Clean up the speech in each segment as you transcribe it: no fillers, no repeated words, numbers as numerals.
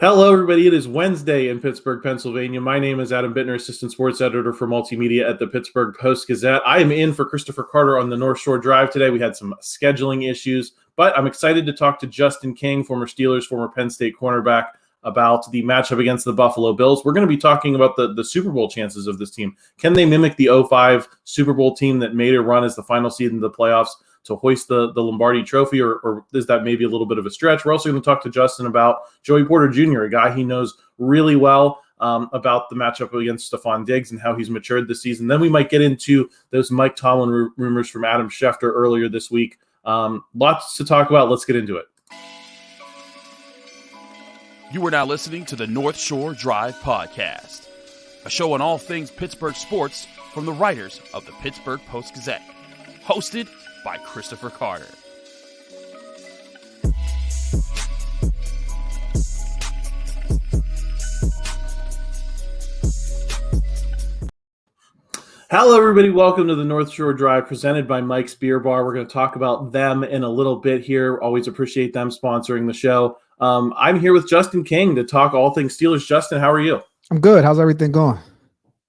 Hello, everybody. It is Wednesday in Pittsburgh, Pennsylvania. My name is Adam Bittner, Assistant Sports Editor for Multimedia at the Pittsburgh Post-Gazette. I am in for Christopher Carter on the North Shore Drive today. We had some scheduling issues, but I'm excited to talk to Justin King, former Steelers, former Penn State cornerback, about the matchup against the Buffalo Bills. We're going to be talking about the Super Bowl chances of this team. Can they mimic the 2005 Super Bowl team that made a run as the final seed in the playoffs to hoist the Lombardi trophy, or is that maybe a little bit of a stretch? We're also going to talk to Justin about Joey Porter Jr., a guy he knows really well about the matchup against Stefon Diggs and how he's matured this season. Then we might get into those Mike Tomlin rumors from Adam Schefter earlier this week. Lots to talk about. Let's get into it. You are now listening to the North Shore Drive Podcast, a show on all things Pittsburgh sports from the writers of the Pittsburgh Post-Gazette, hosted by Christopher Carter. Hello, everybody. Welcome to the North Shore Drive presented by Mike's Beer Bar. We're going to talk about them in a little bit here. Always appreciate them sponsoring the show. I'm here with Justin King to talk all things Steelers. Justin, how are you? I'm good. How's everything going?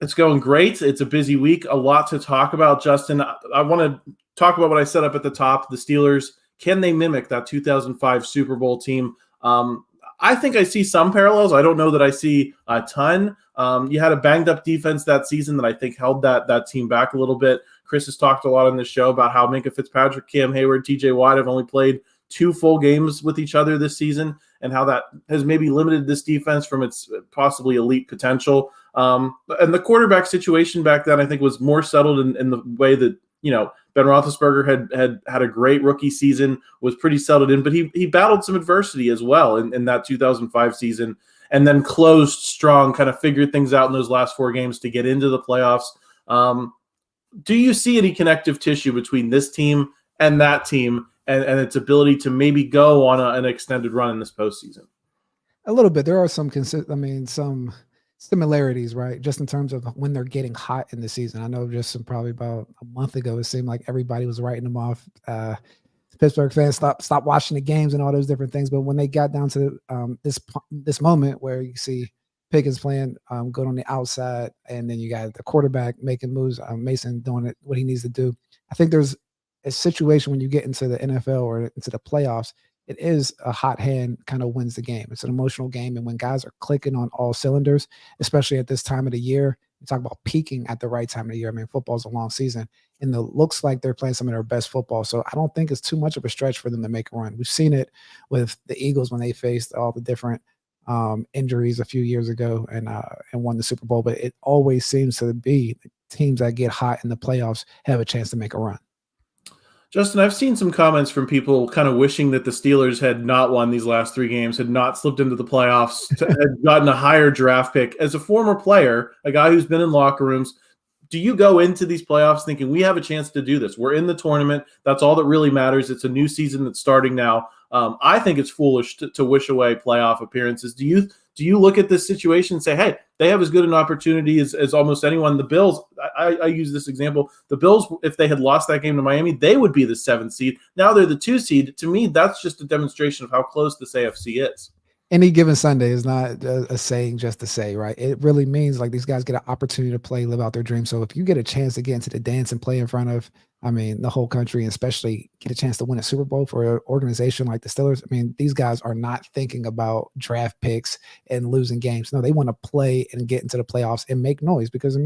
It's going great. It's a busy week. A lot to talk about, Justin. I want to talk about what I set up at the top. The Steelers, can they mimic that 2005 Super Bowl team? I think I see some parallels. I don't know that I see a ton. You had a banged-up defense that season that I think held that team back a little bit. Chris has talked a lot on this show about how Minkah Fitzpatrick, Cam Hayward, TJ Watt have only played 2 full games with each other this season, and how that has maybe limited this defense from its possibly elite potential. And the quarterback situation back then, I think, was more settled in the way that, Ben Roethlisberger had a great rookie season, was pretty settled in, but he battled some adversity as well in that 2005 season, and then closed strong, kind of figured things out in those last 4 games to get into the playoffs. Do you see any connective tissue between this team and that team and its ability to maybe go on an extended run in this postseason? A little bit. There are some similarities, right? Just in terms of when they're getting hot in the season. I know probably about a month ago, it seemed like everybody was writing them off. Pittsburgh fans stop watching the games and all those different things. But when they got down to this moment where you see Pickens playing good on the outside, and then you got the quarterback making moves, Mason doing what he needs to do. I think there's a situation when you get into the NFL or into the playoffs, it is a hot hand kind of wins the game. It's an emotional game. And when guys are clicking on all cylinders, especially at this time of the year, you talk about peaking at the right time of the year. I mean, football's a long season, and it looks like they're playing some of their best football. So I don't think it's too much of a stretch for them to make a run. We've seen it with the Eagles when they faced all the different injuries a few years ago and won the Super Bowl. But it always seems to be the teams that get hot in the playoffs have a chance to make a run. Justin, I've seen some comments from people kind of wishing that the Steelers had not won these last 3 games, had not slipped into the playoffs, had gotten a higher draft pick. As a former player, a guy who's been in locker rooms, do you go into these playoffs thinking we have a chance to do this? We're in the tournament. That's all that really matters. It's a new season that's starting now. I think it's foolish to wish away playoff appearances. Do you look at this situation and say, hey, they have as good an opportunity as almost anyone? The Bills, I use this example. The Bills, if they had lost that game to Miami, they would be the 7th seed. Now they're the 2 seed. To me, that's just a demonstration of how close this AFC is. Any given Sunday is not a saying just to say, right? It really means like these guys get an opportunity to play, live out their dreams. So if you get a chance to get into the dance and play in front of, the whole country, and especially get a chance to win a Super Bowl for an organization like the Steelers, these guys are not thinking about draft picks and losing games. No, they want to play and get into the playoffs and make noise because,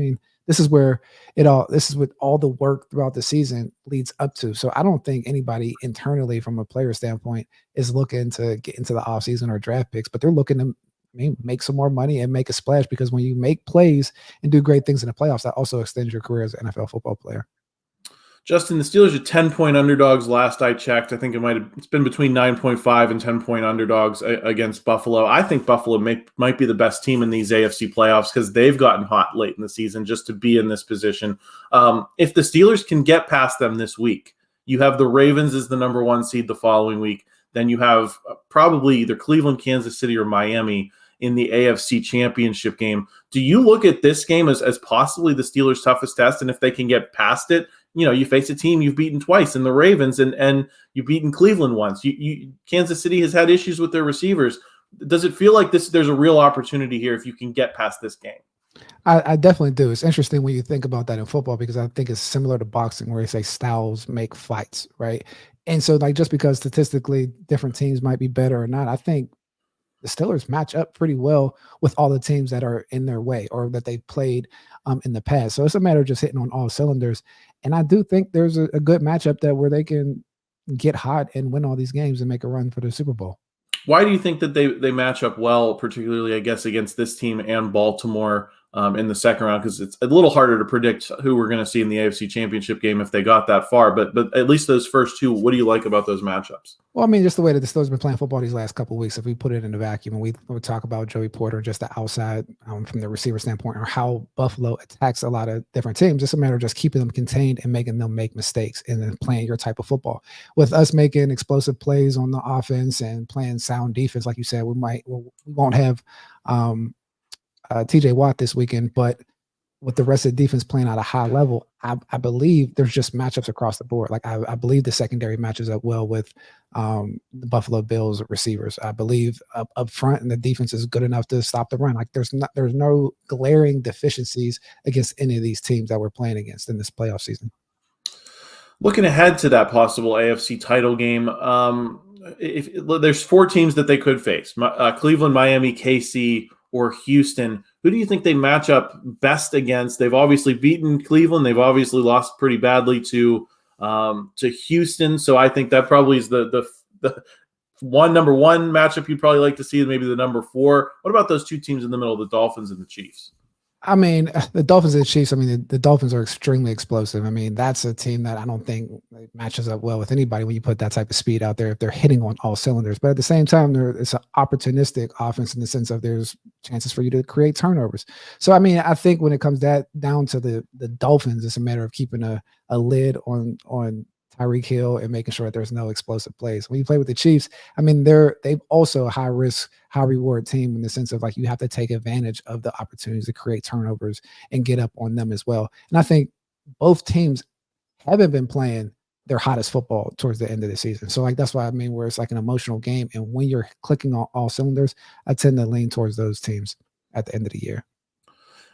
this is what all the work throughout the season leads up to. So I don't think anybody internally from a player standpoint is looking to get into the offseason or draft picks, but they're looking to make some more money and make a splash, because when you make plays and do great things in the playoffs, that also extends your career as an NFL football player. Justin, the Steelers are 10-point underdogs last I checked. I think it's been between 9.5 and 10-point underdogs against Buffalo. I think Buffalo might be the best team in these AFC playoffs because they've gotten hot late in the season just to be in this position. If the Steelers can get past them this week, you have the Ravens as the number 1 seed the following week. Then you have probably either Cleveland, Kansas City, or Miami in the AFC Championship game. Do you look at this game as possibly the Steelers' toughest test? And if they can get past it, you face a team you've beaten twice in the Ravens, and you've beaten Cleveland once. Kansas City has had issues with their receivers. Does it feel like there's a real opportunity here if you can get past this game? I definitely do. It's interesting when you think about that in football, because I think it's similar to boxing, where they say styles make fights, right? And so, like, just because statistically different teams might be better or not, I think the Steelers match up pretty well with all the teams that are in their way or that they've played in the past. So it's a matter of just hitting on all cylinders. And I do think there's a good matchup that where they can get hot and win all these games and make a run for the Super Bowl. Why do you think that they match up well, particularly, I guess, against this team and Baltimore in the second round? Because it's a little harder to predict who we're going to see in the AFC Championship game if they got that far. But at least those first two, what do you like about those matchups? Well, I mean, just the way that the Steelers have been playing football these last couple of weeks, if we put it in a vacuum and we would talk about Joey Porter, just the outside from the receiver standpoint, or how Buffalo attacks a lot of different teams, it's a matter of just keeping them contained and making them make mistakes and then playing your type of football. With us making explosive plays on the offense and playing sound defense, like you said, we won't have TJ Watt this weekend, but with the rest of the defense playing at a high level, I believe there's just matchups across the board. Like I believe the secondary matches up well with the Buffalo Bills receivers. I believe up front and the defense is good enough to stop the run. Like there's no glaring deficiencies against any of these teams that we're playing against in this playoff season. Looking ahead to that possible AFC title game, if there's 4 teams that they could face: Cleveland, Miami, KC, or Houston. Who do you think they match up best against? They've obviously beaten Cleveland. They've obviously lost pretty badly to Houston. So I think that probably is the number one matchup you'd probably like to see, maybe the number 4. What about those 2 teams in the middle, the Dolphins and the Chiefs? I mean, the Dolphins and the Chiefs, I mean, the Dolphins are extremely explosive. I mean, that's a team that I don't think matches up well with anybody when you put that type of speed out there if they're hitting on all cylinders. But at the same time, it's an opportunistic offense in the sense of there's chances for you to create turnovers. So, I mean, I think when it comes down to the Dolphins, it's a matter of keeping a lid on Tyreek Hill and making sure that there's no explosive plays. When you play with the Chiefs, I mean, they've also a high risk, high reward team in the sense of like you have to take advantage of the opportunities to create turnovers and get up on them as well. And I think both teams haven't been playing their hottest football towards the end of the season. So like that's why I mean where it's like an emotional game. And when you're clicking on all cylinders, I tend to lean towards those teams at the end of the year.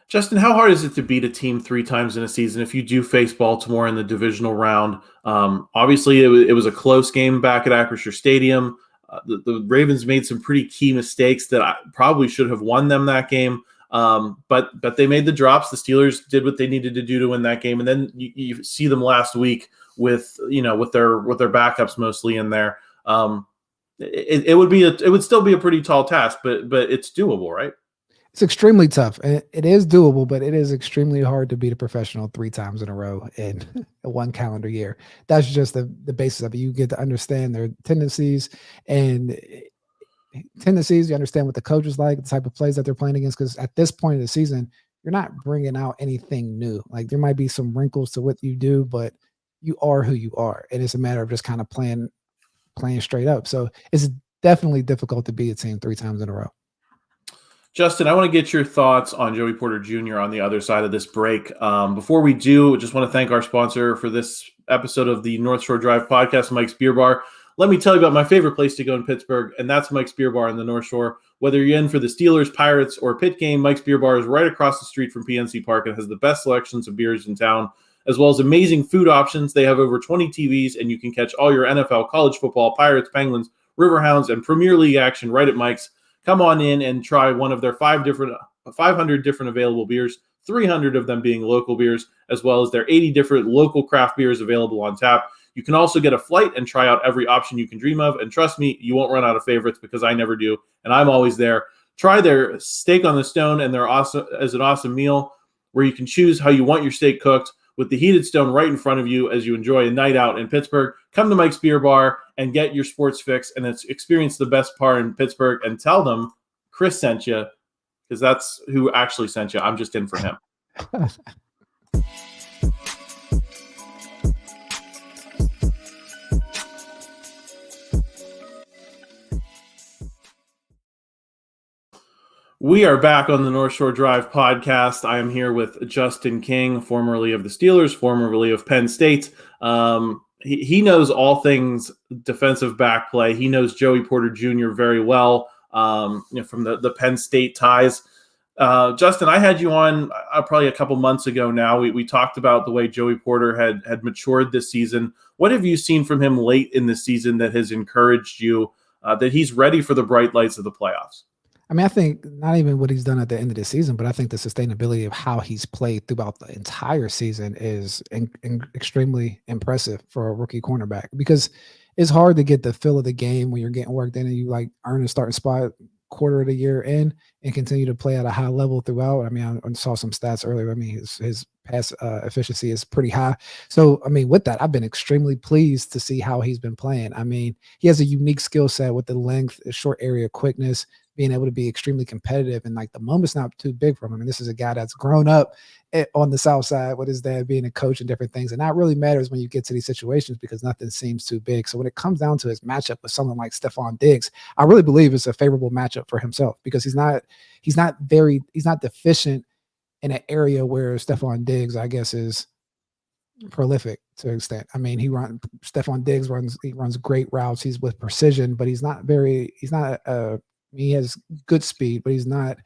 Justin, how hard is it to beat a team 3 times in a season if you do face Baltimore in the divisional round? Obviously, it was a close game back at Acrisure Stadium. The Ravens made some pretty key mistakes that probably should have won them that game, but they made the drops. The Steelers did what they needed to do to win that game, and then you see them last week with their backups mostly in there. It would still be a pretty tall task, but it's doable, right? It's extremely tough. It is doable, but it is extremely hard to beat a professional 3 times in a row in one calendar year. That's just the basis of it. You get to understand their tendencies. You understand what the coach is like, the type of plays that they're playing against. Because at this point of the season, you're not bringing out anything new. Like there might be some wrinkles to what you do, but you are who you are. And it's a matter of just kind of playing straight up. So it's definitely difficult to beat a team 3 times in a row. Justin, I want to get your thoughts on Joey Porter Jr. on the other side of this break. Before we do, just want to thank our sponsor for this episode of the North Shore Drive podcast, Mike's Beer Bar. Let me tell you about my favorite place to go in Pittsburgh, and that's Mike's Beer Bar in the North Shore. Whether you're in for the Steelers, Pirates, or Pitt game, Mike's Beer Bar is right across the street from PNC Park and has the best selections of beers in town, as well as amazing food options. They have over 20 TVs, and you can catch all your NFL, college football, Pirates, Penguins, Riverhounds, and Premier League action right at Mike's. Come on in and try one of their 500 different available beers, 300 of them being local beers, as well as their 80 different local craft beers available on tap. You can also get a flight and try out every option you can dream of. And trust me, you won't run out of favorites because I never do, and I'm always there. Try their steak on the stone and their awesome meal where you can choose how you want your steak cooked with the heated stone right in front of you as you enjoy a night out in Pittsburgh. Come to Mike's Beer Bar and get your sports fix and experience the best part in Pittsburgh and tell them Chris sent you, because that's who actually sent you. I'm just in for him. We are back on the North Shore Drive podcast. I am here with Justin King, formerly of the Steelers, formerly of Penn State. He knows all things defensive back play. He knows Joey Porter Jr. very well. from the Penn State ties. Justin, I had you on probably a couple months ago now. We talked about the way Joey Porter had matured this season. What have you seen from him late in the season that has encouraged you that he's ready for the bright lights of the playoffs? I mean, I think not even what he's done at the end of the season, but I think the sustainability of how he's played throughout the entire season is extremely impressive for a rookie cornerback, because it's hard to get the feel of the game when you're getting worked in and you like earn a starting spot quarter of the year in and continue to play at a high level throughout. I mean, I saw some stats earlier. I mean, his pass efficiency is pretty high. So, I mean, with that, I've been extremely pleased to see how he's been playing. I mean, he has a unique skill set with the length, short area quickness, being able to be extremely competitive, and like the moment's not too big for him. I mean, this is a guy that's grown up on the South Side with his dad being a coach and different things. And that really matters when you get to these situations because nothing seems too big. So when it comes down to his matchup with someone like Stefon Diggs, I really believe it's a favorable matchup for himself because he's not deficient in an area where Stefon Diggs, I guess, is prolific to an extent. I mean, Stefon Diggs runs great routes. He's with precision, but he has good speed, but he's not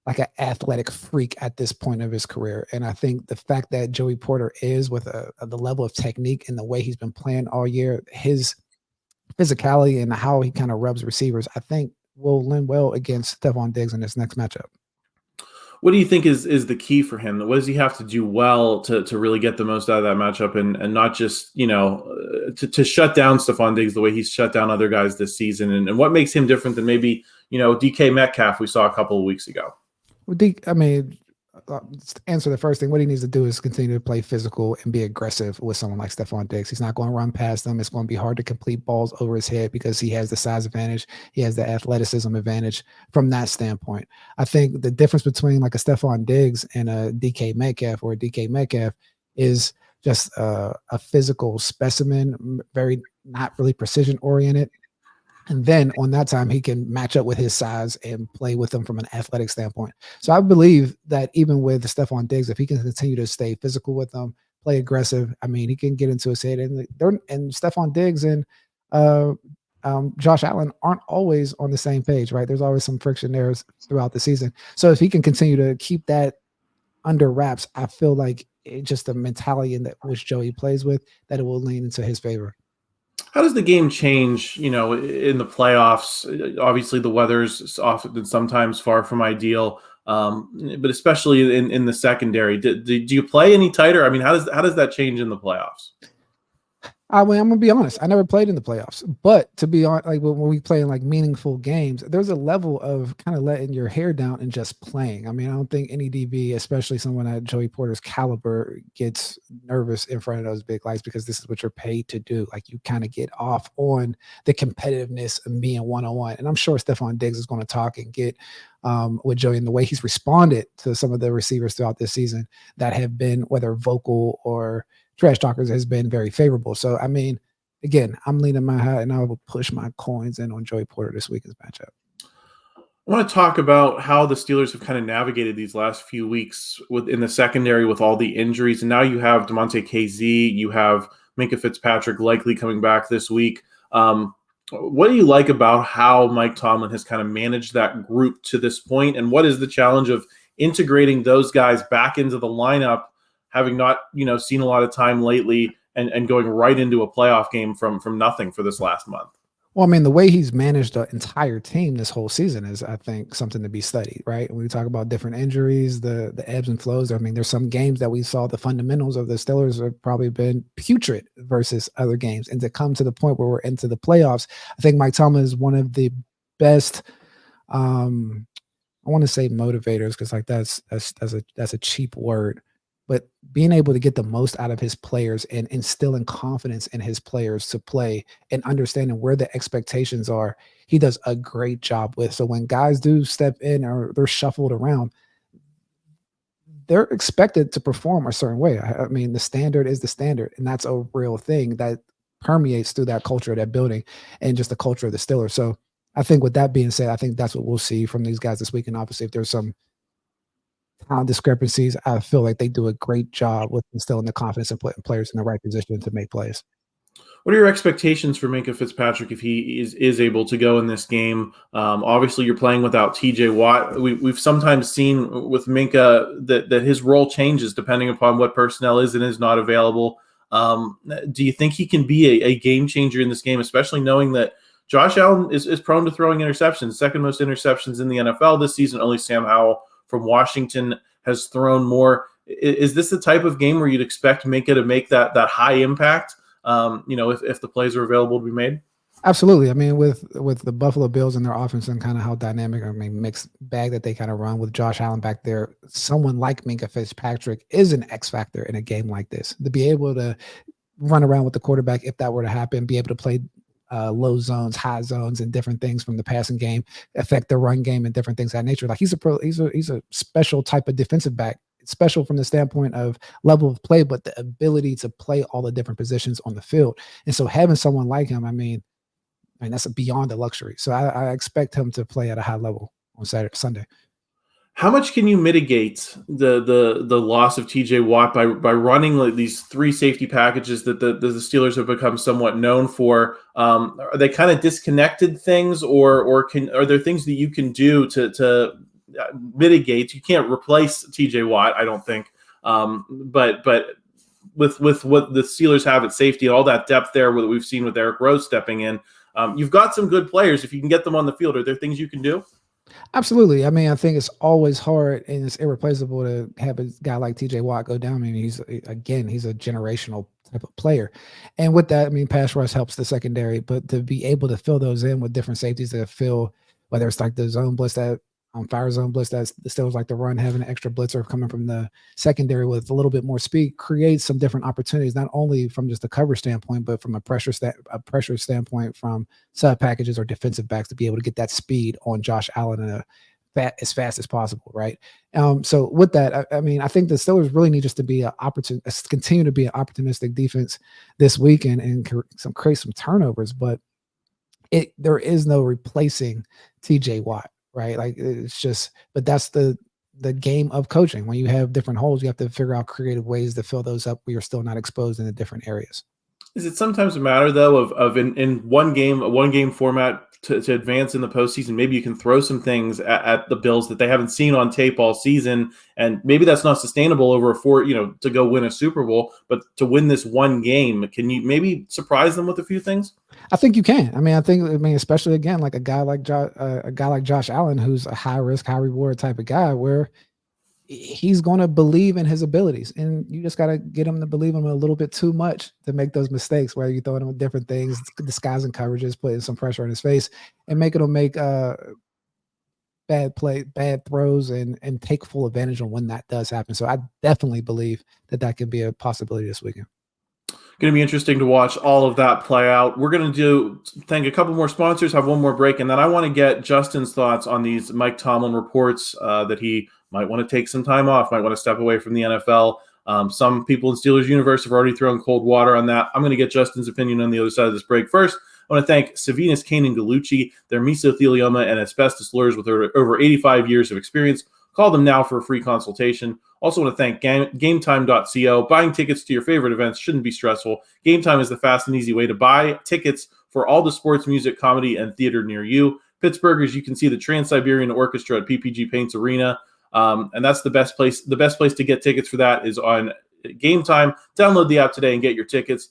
like an athletic freak at this point of his career. And I think the fact that Joey Porter is with the level of technique and the way he's been playing all year, his physicality and how he kind of rubs receivers, I think will lend well against Stefon Diggs in this next matchup. What do you think is the key for him? What does he have to do well to really get the most out of that matchup and not just, to shut down Stefon Diggs the way he's shut down other guys this season? And what makes him different than maybe, DK Metcalf we saw a couple of weeks ago? Well, answer the first thing. What he needs to do is continue to play physical and be aggressive with someone like Stefon Diggs. He's not going to run past them. It's going to be hard to complete balls over his head because he has the size advantage. He has the athleticism advantage from that standpoint. I think the difference between like a Stefon Diggs and a DK Metcalf is just a physical specimen, very not really precision oriented. And then on that time, he can match up with his size and play with them from an athletic standpoint. So I believe that even with Stefon Diggs, if he can continue to stay physical with them, play aggressive, I mean, he can get into his head. And Stefon Diggs and Josh Allen aren't always on the same page, right? There's always some friction there throughout the season. So if he can continue to keep that under wraps, I feel like just the mentality in which Joey plays with, that it will lean into his favor. How does the game change, in the playoffs? Obviously, the weather's often sometimes far from ideal, but especially in the secondary. Do you play any tighter? I mean, how does that change in the playoffs? I'm gonna be honest. I never played in the playoffs, but to be honest, like when we play in like meaningful games, there's a level of kind of letting your hair down and just playing. I mean, I don't think any DB, especially someone at Joey Porter's caliber, gets nervous in front of those big lights because this is what you're paid to do. Like you kind of get off on the competitiveness of being one-on-one. And I'm sure Stefon Diggs is going to talk and get with Joey and the way he's responded to some of the receivers throughout this season that have been, whether vocal or trash talkers, has been very favorable. So, I mean, again, I'm leaning my hat and I will push my coins in on Joey Porter this week's matchup. I want to talk about how the Steelers have kind of navigated these last few weeks in the secondary with all the injuries. And now you have DeMonte KZ, you have Minkah Fitzpatrick likely coming back this week. What do you like about how Mike Tomlin has kind of managed that group to this point? And what is the challenge of integrating those guys back into the lineup, having not, seen a lot of time lately and going right into a playoff game from nothing for this last month? Well, I mean, the way he's managed the entire team this whole season is, I think, something to be studied, right? When we talk about different injuries, the ebbs and flows, I mean, there's some games that we saw the fundamentals of the Steelers have probably been putrid versus other games. And to come to the point where we're into the playoffs, I think Mike Tomlin is one of the best, I want to say motivators, because like that's a cheap word. But being able to get the most out of his players and instilling confidence in his players to play and understanding where the expectations are, he does a great job with. So when guys do step in or they're shuffled around, they're expected to perform a certain way. I mean, the standard is the standard, and that's a real thing that permeates through that culture of that building and just the culture of the Steelers. So I think with that being said, I think that's what we'll see from these guys this week. And obviously, if there's some talent discrepancies, I feel like they do a great job with instilling the confidence and putting players in the right position to make plays. What are your expectations for Minkah Fitzpatrick if he is able to go in this game? Obviously, you're playing without T.J. Watt. We've sometimes seen with Minkah that his role changes depending upon what personnel is and is not available. Do you think he can be a game changer in this game, especially knowing that Josh Allen is prone to throwing interceptions, second most interceptions in the NFL this season? Only Sam Howell from Washington has thrown more. Is this the type of game where you'd expect Minkah to make that high impact? If the plays are available to be made? Absolutely. I mean, with the Buffalo Bills and their offense and kind of how dynamic, mixed bag that they kind of run with Josh Allen back there, someone like Minkah Fitzpatrick is an X factor in a game like this. To be able to run around with the quarterback, if that were to happen, be able to play low zones, high zones, and different things from the passing game, affect the run game and different things of that nature. Like he's a special type of defensive back. Special from the standpoint of level of play, but the ability to play all the different positions on the field. And so having someone like him, I mean that's beyond a luxury. So I expect him to play at a high level on Sunday. How much can you mitigate the loss of T.J. Watt by running like these three safety packages that the Steelers have become somewhat known for? Are they kind of disconnected things, or are there things that you can do to mitigate? You can't replace TJ Watt, I don't think. But with what the Steelers have at safety, all that depth there that we've seen with Eric Rose stepping in, you've got some good players. If you can get them on the field, are there things you can do? Absolutely. I mean, I think it's always hard and it's irreplaceable to have a guy like TJ Watt go down. I mean, he's a generational type of player. And with that, I mean, pass rush helps the secondary, but to be able to fill those in with different safeties that fill, whether it's like the zone blitz that on fire zone blitz that the Steelers like to run, having an extra blitzer coming from the secondary with a little bit more speed creates some different opportunities, not only from just a cover standpoint, but from a pressure standpoint from sub packages or defensive backs to be able to get that speed on Josh Allen as fast as possible, right? So with that, I mean, I think the Steelers really need just to be continue to be an opportunistic defense this weekend and create some turnovers, but there is no replacing TJ Watt. Right. Like it's just, but that's the game of coaching. When you have different holes, you have to figure out creative ways to fill those up where you're still not exposed in the different areas. Is it sometimes a matter though of in one game format to advance in the postseason? Maybe you can throw some things at the Bills that they haven't seen on tape all season, and maybe that's not sustainable over to go win a Super Bowl. But to win this one game, can you maybe surprise them with a few things? I think you can. I mean, especially again, like a guy like Josh Allen, who's a high risk, high reward type of guy, where he's going to believe in his abilities, and you just got to get him to believe in him a little bit too much to make those mistakes where you throw him with different things, disguising coverages, putting some pressure on his face, and making him make bad throws and take full advantage on when that does happen. So I definitely believe that can be a possibility this weekend. Going to be interesting to watch all of that play out. We're going to thank a couple more sponsors, have one more break, and then I want to get Justin's thoughts on these Mike Tomlin reports that he might want to take some time off, might want to step away from the NFL. Some people in Steelers universe have already thrown cold water on that. I'm going to get Justin's opinion on the other side of this break. First, I want to thank Savinas, Kane, and Gallucci. They're mesothelioma and asbestos lawyers with over 85 years of experience. Call them now for a free consultation. Also want to thank GameTime.co. Buying tickets to your favorite events shouldn't be stressful. GameTime is the fast and easy way to buy tickets for all the sports, music, comedy, and theater near you. Pittsburghers, you can see the Trans-Siberian Orchestra at PPG Paints Arena. And that's the best place. The best place to get tickets for that is on Game Time. Download the app today and get your tickets.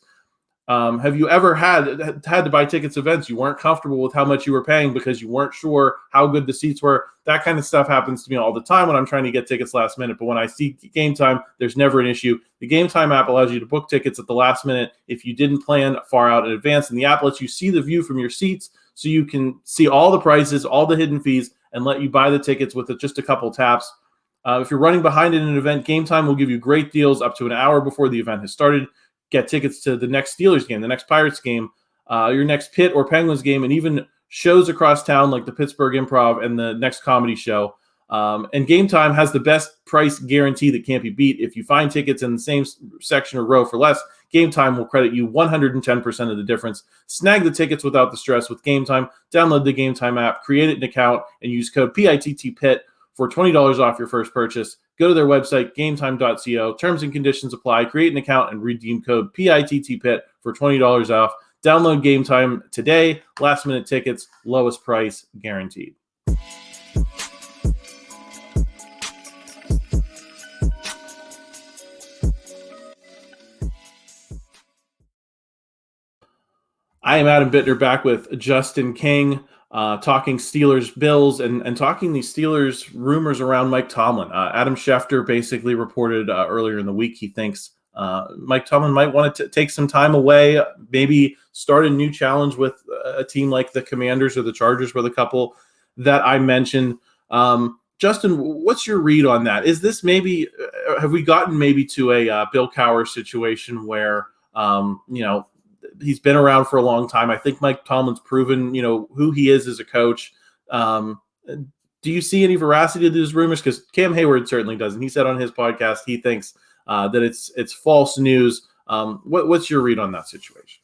Have you ever had to buy tickets to events you weren't comfortable with how much you were paying because you weren't sure how good the seats were? That kind of stuff happens to me all the time when I'm trying to get tickets last minute. But when I see Game Time, there's never an issue. The Game Time app allows you to book tickets at the last minute if you didn't plan far out in advance. And the app lets you see the view from your seats so you can see all the prices, all the hidden fees, and let you buy the tickets with just a couple taps. If you're running behind in an event, Game Time will give you great deals up to an hour before the event has started. Get tickets to the next Steelers game, the next Pirates game, your next Pitt or Penguins game, and even shows across town like the Pittsburgh Improv and the next comedy show. And Game Time has the best price guarantee that can't be beat. If you find tickets in the same section or row for less, Game Time will credit you 110% of the difference. Snag the tickets without the stress with Game Time. Download the Game Time app, create an account, and use code PITTPIT for $20 off your first purchase. Go to their website, gametime.co. Terms and conditions apply. Create an account and redeem code PITTPIT for $20 off. Download Game Time today. Last-minute tickets, lowest price guaranteed. I am Adam Bittner, back with Justin King, talking Steelers Bills and talking these Steelers rumors around Mike Tomlin. Adam Schefter basically reported earlier in the week he thinks Mike Tomlin might want to take some time away, maybe start a new challenge with a team like the Commanders or the Chargers, with a couple that I mentioned. Justin, what's your read on that? Is this maybe have we gotten maybe to a Bill Cowher situation where he's been around for a long time? I think Mike Tomlin's proven, who he is as a coach. Do you see any veracity to these rumors? Because Cam Hayward certainly doesn't. He said on his podcast he thinks that it's false news. What's your read on that situation?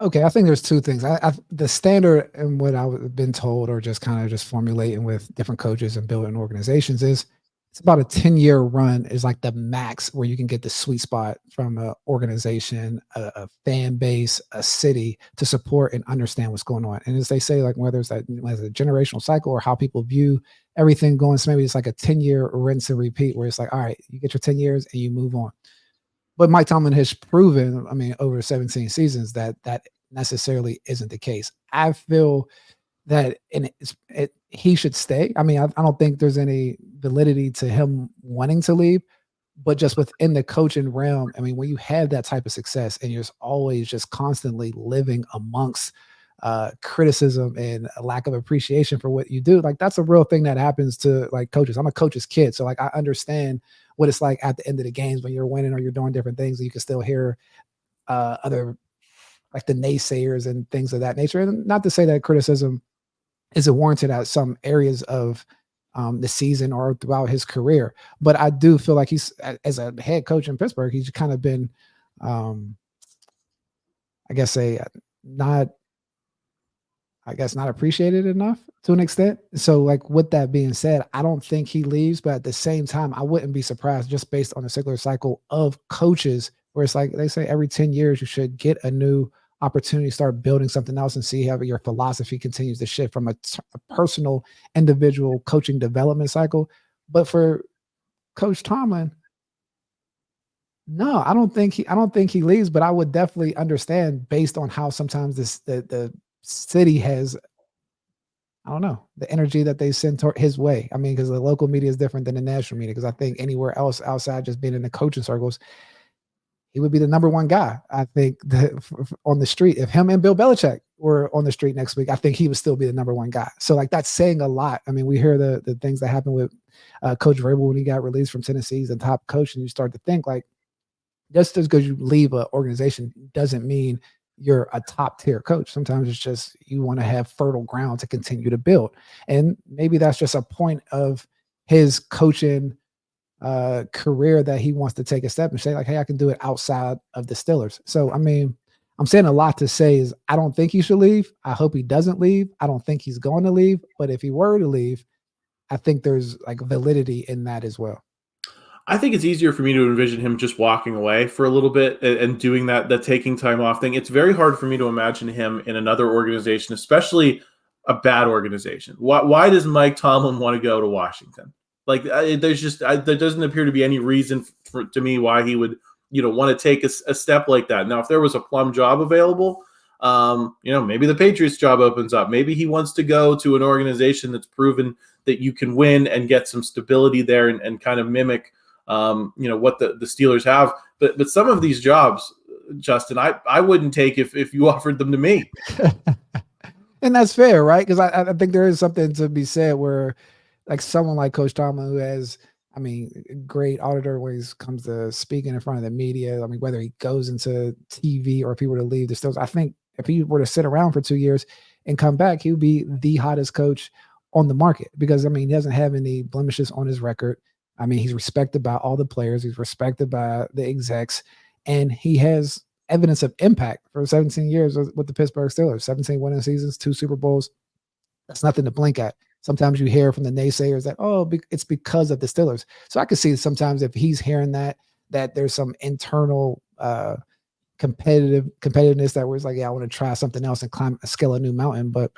Okay, I think there's two things. The standard and what I've been told, or just kind of just formulating with different coaches and building organizations, is it's about a 10-year run is like the max where you can get the sweet spot from an organization, a fan base, a city to support and understand what's going on. And as they say, like whether it's a generational cycle or how people view everything going, so maybe it's like a 10-year rinse and repeat where it's like, all right, you get your 10 years and you move on. But Mike Tomlin has proven, over 17 seasons that necessarily isn't the case. I feel that he should stay. I don't think there's any validity to him wanting to leave, but just within the coaching realm, when you have that type of success and you're always just constantly living amongst criticism and a lack of appreciation for what you do, like that's a real thing that happens to like coaches. I'm a coach's kid, so like I understand what it's like at the end of the games when you're winning or you're doing different things, and you can still hear other like the naysayers and things of that nature. And not to say that criticism isn't warranted at some areas of the season or throughout his career, but I do feel like he's, as a head coach in Pittsburgh, he's kind of been, not appreciated enough to an extent. So like with that being said, I don't think he leaves, but at the same time, I wouldn't be surprised just based on the secular cycle of coaches where it's like they say every 10 years you should get a new opportunity, start building something else and see how your philosophy continues to shift from a personal individual coaching development cycle. But for Coach Tomlin, no, I don't think he leaves, but I would definitely understand based on how sometimes the city has, I don't know, the energy that they send toward his way. Because the local media is different than the national media. Because I think anywhere else outside just being in the coaching circles, he would be the number one guy, I think, on the street. If him and Bill Belichick were on the street next week, I think he would still be the number one guy. So like that's saying a lot. We hear the things that happened with Coach Vrabel when he got released from Tennessee as the top coach, and you start to think like, just because you leave an organization doesn't mean you're a top tier coach. Sometimes it's just you want to have fertile ground to continue to build. And maybe that's just a point of his coaching career that he wants to take a step and say like, hey, I can do it outside of the Steelers. So, I'm saying a lot to say is I don't think he should leave. I hope he doesn't leave. I don't think he's going to leave, but if he were to leave, I think there's like validity in that as well. I think it's easier for me to envision him just walking away for a little bit and doing that taking time off thing. It's very hard for me to imagine him in another organization, especially a bad organization. Why does Mike Tomlin want to go to Washington? Like there doesn't appear to be any reason to me why he would, want to take a step like that. Now, if there was a plum job available, maybe the Patriots job opens up. Maybe he wants to go to an organization that's proven that you can win and get some stability there and kind of mimic, what the Steelers have. But some of these jobs, Justin, I wouldn't take if you offered them to me. And that's fair, right? Because I think there is something to be said where like someone like Coach Tomlin, who has, great auditor when it comes to speaking in front of the media. Whether he goes into TV or if he were to leave the Steelers, I think if he were to sit around for 2 years and come back, he would be the hottest coach on the market because, he doesn't have any blemishes on his record. He's respected by all the players. He's respected by the execs, and he has evidence of impact for 17 years with the Pittsburgh Steelers, 17 winning seasons, 2 Super Bowls. That's nothing to blink at. Sometimes you hear from the naysayers that, it's because of the Steelers. So I could see sometimes if he's hearing that there's some internal competitiveness that was like, yeah, I want to try something else and scale a new mountain. But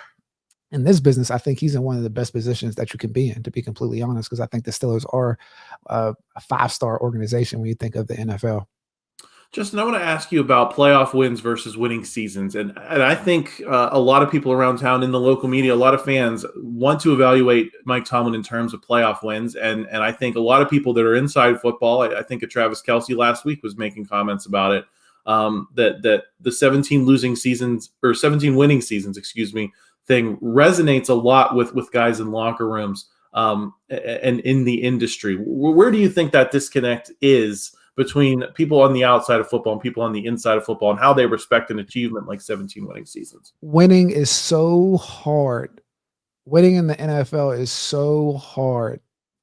in this business, I think he's in one of the best positions that you can be in, to be completely honest, because I think the Steelers are a 5-star organization when you think of the NFL. Justin, I want to ask you about playoff wins versus winning seasons. And I think a lot of people around town in the local media, a lot of fans want to evaluate Mike Tomlin in terms of playoff wins. And I think a lot of people that are inside football, I think Travis Kelce last week was making comments about it, that the 17 winning seasons, thing resonates a lot with guys in locker rooms and in the industry. Where do you think that disconnect is between people on the outside of football and people on the inside of football, and how they respect an achievement like 17 winning seasons? Winning is so hard. Winning in the NFL is so hard.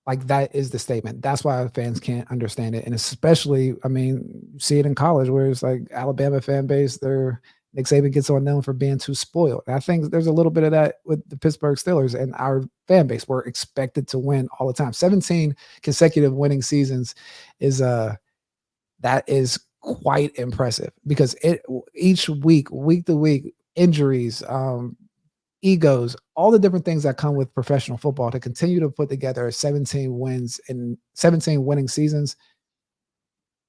Like, that is the statement. That's why fans can't understand it. And especially, I mean, you see it in college where it's like Alabama fan base, Nick Saban gets on them for being too spoiled. And I think there's a little bit of that with the Pittsburgh Steelers and our fan base. We're expected to win all the time. 17 consecutive winning seasons is that is quite impressive, because each week to week, injuries, egos, all the different things that come with professional football, to continue to put together 17 wins in 17 winning seasons,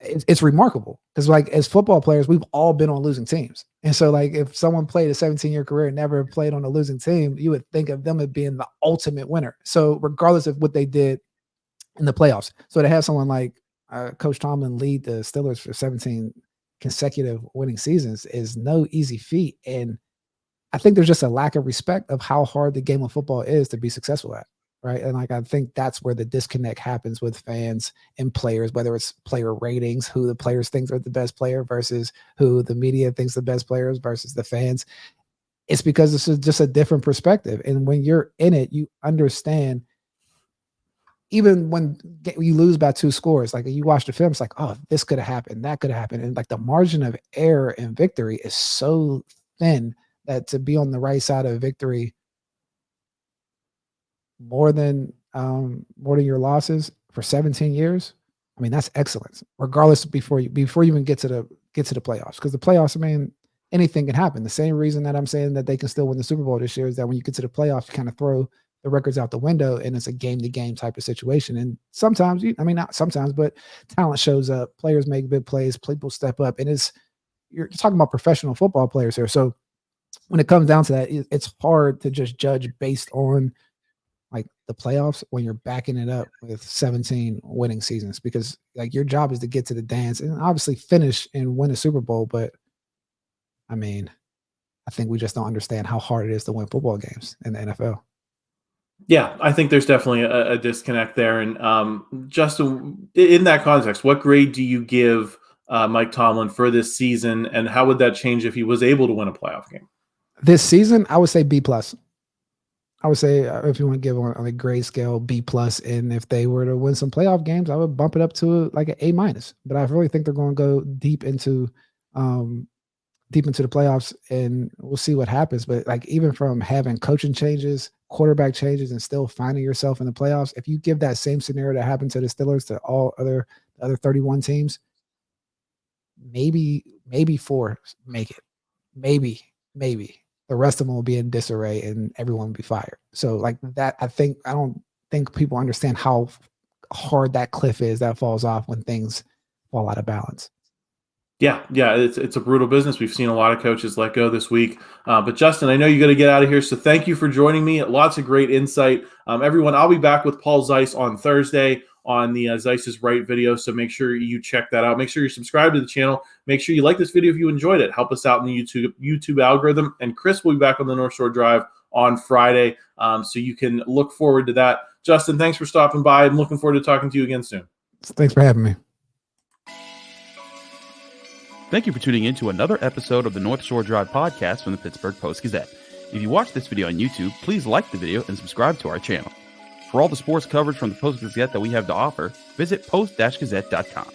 it's remarkable. Because, like, as football players, we've all been on losing teams. And so, like, if someone played a 17-year career and never played on a losing team, you would think of them as being the ultimate winner. So regardless of what they did in the playoffs. So to have someone like Coach Tomlin lead the Steelers for 17 consecutive winning seasons is no easy feat. And I think there's just a lack of respect of how hard the game of football is to be successful at, right? And, like, I think that's where the disconnect happens with fans and players, whether it's player ratings, who the players think are the best player versus who the media thinks the best players versus the fans. It's because this is just a different perspective. And when you're in it, you understand. Even when you lose by 2 scores, like, you watch the film, it's like, oh, this could have happened, that could have happened. And, like, the margin of error in victory is so thin that to be on the right side of victory more than your losses for 17 years, I mean, that's excellence, regardless before you even get to the playoffs. Because the playoffs, I mean, anything can happen. The same reason that I'm saying that they can still win the Super Bowl this year is that when you get to the playoffs, you kind of throw the records out the window, and it's a game-to-game type of situation. And sometimes, not sometimes, but talent shows up, players make big plays, people step up, and you're talking about professional football players here. So when it comes down to that, it's hard to just judge based on, like, the playoffs when you're backing it up with 17 winning seasons, because, like, your job is to get to the dance and obviously finish and win a Super Bowl. But I mean, I think we just don't understand how hard it is to win football games in the NFL. Yeah, I think there's definitely a disconnect there. And Justin, in that context, what grade do you give Mike Tomlin for this season, and how would that change if he was able to win a playoff game? This season, I would say B+. I would say, if you want to give on a grade scale, B+. And if they were to win some playoff games, I would bump it up to like an A-. But I really think they're going to go deep into the playoffs, and we'll see what happens. But, like, even from having coaching changes, quarterback changes, and still finding yourself in the playoffs, if you give that same scenario that happened to the Steelers to all other 31 teams, maybe 4 make it. Maybe. The rest of them will be in disarray and everyone will be fired. So, like, that, I don't think people understand how hard that cliff is that falls off when things fall out of balance. Yeah, it's a brutal business. We've seen a lot of coaches let go this week. But Justin, I know you got to get out of here, so thank you for joining me. Lots of great insight. Everyone, I'll be back with Paul Zeiss on Thursday on the Zeiss is Right video, so make sure you check that out. Make sure you're subscribed to the channel. Make sure you like this video if you enjoyed it. Help us out in the YouTube algorithm. And Chris will be back on the North Shore Drive on Friday, so you can look forward to that. Justin, thanks for stopping by. I'm looking forward to talking to you again soon. Thanks for having me. Thank you for tuning in to another episode of the North Shore Drive podcast from the Pittsburgh Post-Gazette. If you watch this video on YouTube, please like the video and subscribe to our channel. For all the sports coverage from the Post-Gazette that we have to offer, visit post-gazette.com.